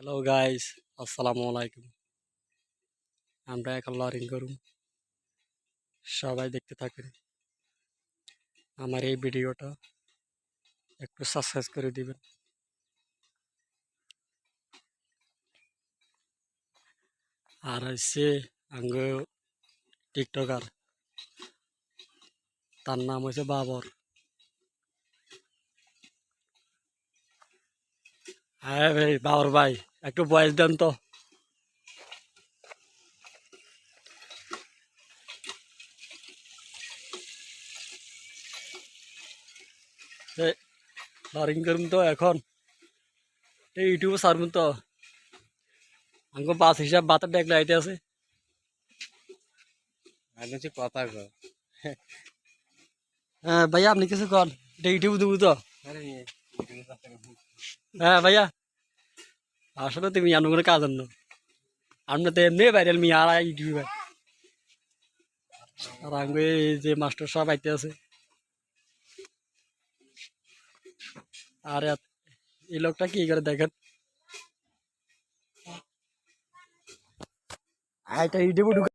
Hello guys, আসসালামু আলাইকুম। আমরা এখন লরিং করুম, সবাই দেখতে থাকেন। আমার এই ভিডিওটা একটু সাবস্ক্রাইব করে দিবেন। আর হচ্ছে আঙ্গ টিকটকার, তার নাম হচ্ছে বাবর। হ্যাঁ ভাই, বাবর ভাই, একটু বয়স দেন তো। লরিং করুম তো এখন, এই ইউটিউবে সারবেন তো। আঙ্গ বাস হিসাব বাতার দেখলে আইতে আছে। আমি হচ্ছে কথা কো। হ্যাঁ ভাইয়া, আপনি কিছু কন, এটা ইউটিউব দেবো তো। আরে হ্যাঁ ভাইয়া, আসলে তুমি এমন কোনো কাজ আনো, আমরা তো এমনি ভাইরাল মিয়া আর ইউটিউবে। আর আঙ্গ এই যে মাস্টার সাহেব আইতে আছে। আর এই লোকটা কি করে দেখেন, এটা ইউটিউবে